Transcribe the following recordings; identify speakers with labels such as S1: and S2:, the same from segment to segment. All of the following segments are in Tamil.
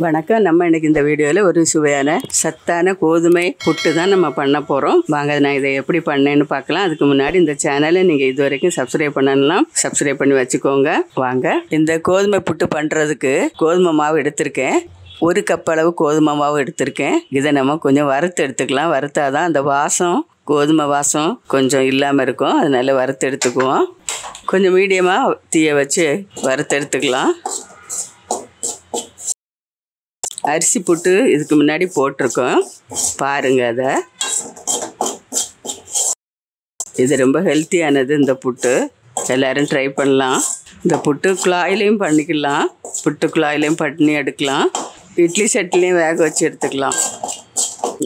S1: வணக்கம். நம்ம இன்னைக்கு இந்த வீடியோவில் ஒரு சுவையான சத்தான கோதுமை புட்டு தான் நம்ம பண்ண போகிறோம். வாங்க, நான் இதை எப்படி பண்ணேன்னு பார்க்கலாம். அதுக்கு முன்னாடி இந்த சேனலை நீங்கள் இது வரைக்கும் சப்ஸ்கிரைப் பண்ணலாம், சப்ஸ்கிரைப் பண்ணி வச்சுக்கோங்க. வாங்க, இந்த கோதுமை புட்டு பண்ணுறதுக்கு கோதுமை மாவு எடுத்திருக்கேன். 1 கப் அளவு கோதுமை மாவு எடுத்திருக்கேன். இதை நம்ம கொஞ்சம் வறுத்து எடுத்துக்கலாம். வறுத்தாதான் அந்த வாசம், கோதுமை வாசம் கொஞ்சம் இல்லாமல் இருக்கும். அதனால வறுத்து எடுத்துக்குவோம். கொஞ்சம் மீடியமாக தீயை வச்சு வறுத்து எடுத்துக்கலாம். அரிசி புட்டு இதுக்கு முன்னாடி போட்டிருக்கோம், பாருங்க. அதை இது ரொம்ப ஹெல்த்தியானது. இந்த புட்டு எல்லோரும் ட்ரை பண்ணலாம். இந்த புட்டு குழாயிலையும் பண்ணிக்கலாம், புட்டு குழாயிலையும் பண்ணி எடுக்கலாம், இட்லி செட்லேயும் வேக வச்சு எடுத்துக்கலாம்.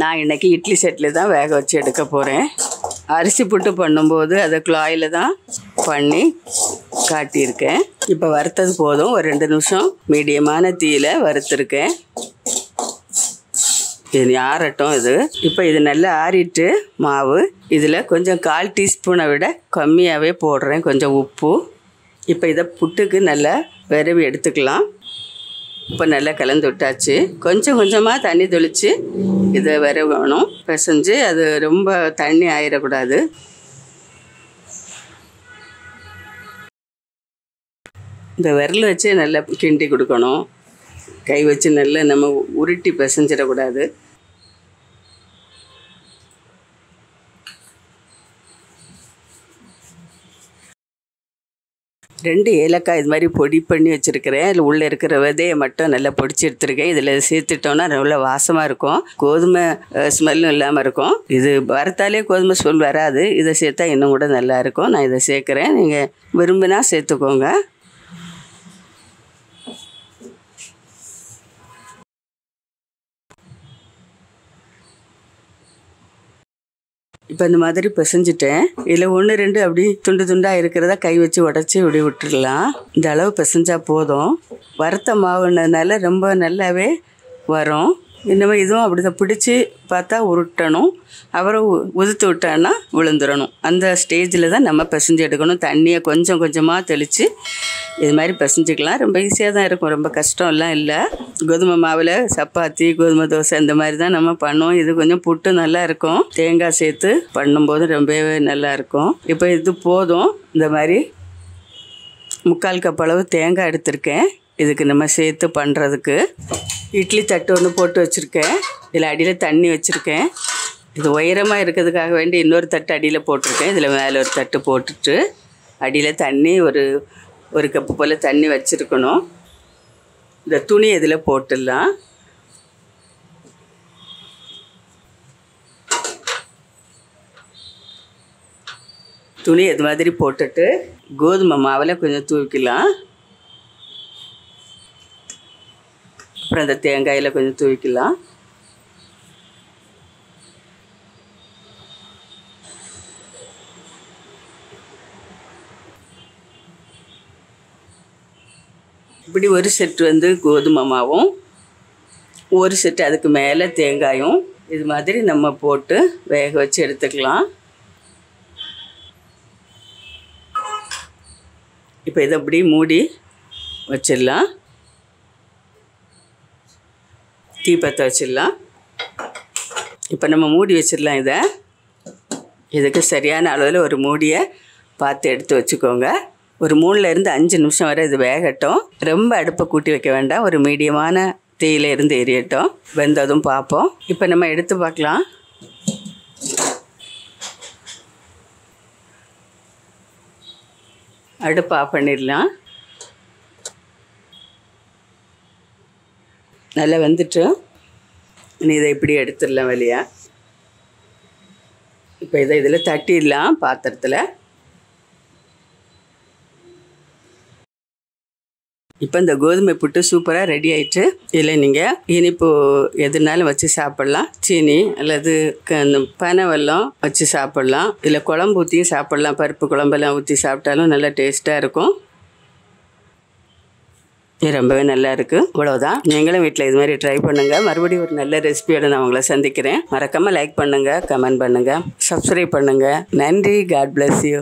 S1: நான் இன்றைக்கி இட்லி செட்டில் தான் வேக வச்சு எடுக்க போகிறேன். அரிசி புட்டு பண்ணும்போது அதை குழாயில் தான் பண்ணி காட்டியிருக்கேன். இப்போ வறுத்தது போதும். ஒரு 2 நிமிஷம் மீடியமான தீயில் வறுத்துருக்கேன். இது ஆறட்டும். இப்போ இது நல்லா ஆறிட்டு மாவு இதில் கொஞ்சம் 1/4 டீஸ்பூனை விட கம்மியாகவே போடுறேன், கொஞ்சம் உப்பு. இப்போ இதை புட்டுக்கு நல்லா விரவி எடுத்துக்கலாம். இப்போ நல்லா கலந்து விட்டாச்சு. கொஞ்சம் கொஞ்சமாக தண்ணி தெளித்து இதை விரவணும், பிசைஞ்சு. அது ரொம்ப தண்ணி ஆயிடக்கூடாது. இந்த விரல் வச்சு நல்லா கிண்டி கொடுக்கணும். கை வச்சு நல்லா நம்ம உருட்டி பிசைஞ்சிடக்கூடாது. ரெண்டு ஏலக்காய் இது மாதிரி பொடி பண்ணி வச்சுருக்கிறேன். அதில் உள்ளே இருக்கிற விதையை மட்டும் நல்லா பொடிச்சு எடுத்துருக்கேன். இதில் சேர்த்துட்டோன்னா நல்லா வாசமாக இருக்கும், கோதுமை ஸ்மெல்லும் இல்லாமல் இருக்கும். இது வறுத்தாலே கோதுமை ஸ்மெல் வராது. இதை சேர்த்தா இன்னும் கூட நல்லாயிருக்கும். நான் இதை சேர்க்குறேன், நீங்கள் விரும்பினா சேர்த்துக்கோங்க. இப்போ இந்த மாதிரி பிசைஞ்சிட்டேன். இதில் 1, 2 அப்படி துண்டு துண்டாக இருக்கிறத கை வச்சு உடச்சி இப்படி விட்டுடலாம். இந்த அளவு பிசைஞ்சா போதும். வறுத்த மாவுன்றதுனால ரொம்ப நல்லாவே வரும். இன்னும் இதுவும் அப்படி தான் பிடிச்சி பார்த்தா உருட்டணும், அப்புறம் உதுத்து விட்டோன்னா விழுந்துடணும். அந்த ஸ்டேஜில் தான் நம்ம பிசைஞ்சு எடுக்கணும். தண்ணியை கொஞ்சம் கொஞ்சமாக தெளித்து இது மாதிரி பிசைஞ்சிக்கலாம். ரொம்ப ஈஸியாக தான் இருக்கும், ரொம்ப கஷ்டம்லாம் இல்லை. கோதுமை மாவில் சப்பாத்தி, கோதுமை தோசை இந்த மாதிரி தான் நம்ம பண்ணுவோம். இது கொஞ்சம் புட்டு நல்லா இருக்கும். தேங்காய் சேர்த்து பண்ணும்போது ரொம்பவே நல்லாயிருக்கும். இப்போ இது போதும். இந்த மாதிரி 3/4 கப் அளவு தேங்காய் எடுத்திருக்கேன். இதுக்கு நம்ம சேர்த்து பண்ணுறதுக்கு இட்லி தட்டு ஒன்று போட்டு வச்சுருக்கேன். இதில் அடியில் தண்ணி வச்சுருக்கேன். இது உயரமாக இருக்கிறதுக்காக வேண்டி இன்னொரு தட்டு அடியில் போட்டிருக்கேன். இதில் மேலே ஒரு தட்டு போட்டுட்டு அடியில் தண்ணி ஒரு கப்பு போல் தண்ணி வச்சுருக்கணும். இந்த துணி இதில் போட்டுடலாம். துணி இது மாதிரி போட்டுட்டு கோதுமை மாவில் கொஞ்சம் தூவிக்கலாம். அப்புறம் அந்த தேங்காயில் கொஞ்சம் தூவிக்கலாம். இப்படி ஒரு செட்டு கோதுமை மாவும், ஒரு செட்டு அதுக்கு மேலே தேங்காயும் இது மாதிரி நம்ம போட்டு வேக வச்சு எடுத்துக்கலாம். இப்போ இதை அப்படி மூடி வச்சிடலாம். தீ பற்ற வச்சிடலாம். இப்போ நம்ம மூடி வச்சிடலாம். இதுக்கு சரியான அளவில் ஒரு மூடியை பார்த்து எடுத்து வச்சுக்கோங்க. ஒரு 3லேருந்து 5 நிமிஷம் வரை இது வேகட்டும். ரொம்ப அடுப்பை கூட்டி வைக்க வேண்டாம், ஒரு மீடியமான தீயில இருந்து எரியட்டும். வெந்ததும் பார்ப்போம். இப்போ நம்ம எடுத்து பார்க்கலாம். அடுப்பு ஆஃப் பண்ணிடலாம். நல்லா வந்துட்டு இதை இப்படி எடுத்துடலாம் வெளியே. இப்போ இதை இதில் தட்டிடலாம் பாத்திரத்தில். இப்போ இந்த கோதுமை புட்டு சூப்பராக ரெடி ஆயிட்டு. இதில் நீங்கள் இனிப்பு எதுனாலும் வச்சு சாப்பிட்லாம். சீனி அல்லது பனை வெல்லம் வச்சு சாப்பிட்லாம். இதில் குழம்பு ஊற்றியும் சாப்பிட்லாம். பருப்பு குழம்பெல்லாம் ஊற்றி சாப்பிட்டாலும் நல்லா டேஸ்ட்டாக இருக்கும். இது ரொம்பவே நல்லா இருக்குது. இவ்வளோதான். நீங்களும் வீட்டில் இது மாதிரி ட்ரை பண்ணுங்கள். மறுபடியும் ஒரு நல்ல ரெசிபியோடு நான் உங்களை சந்திக்கிறேன். மறக்காமல் லைக் பண்ணுங்கள், கமெண்ட் பண்ணுங்கள், சப்ஸ்கிரைப் பண்ணுங்கள். நன்றி. God bless you.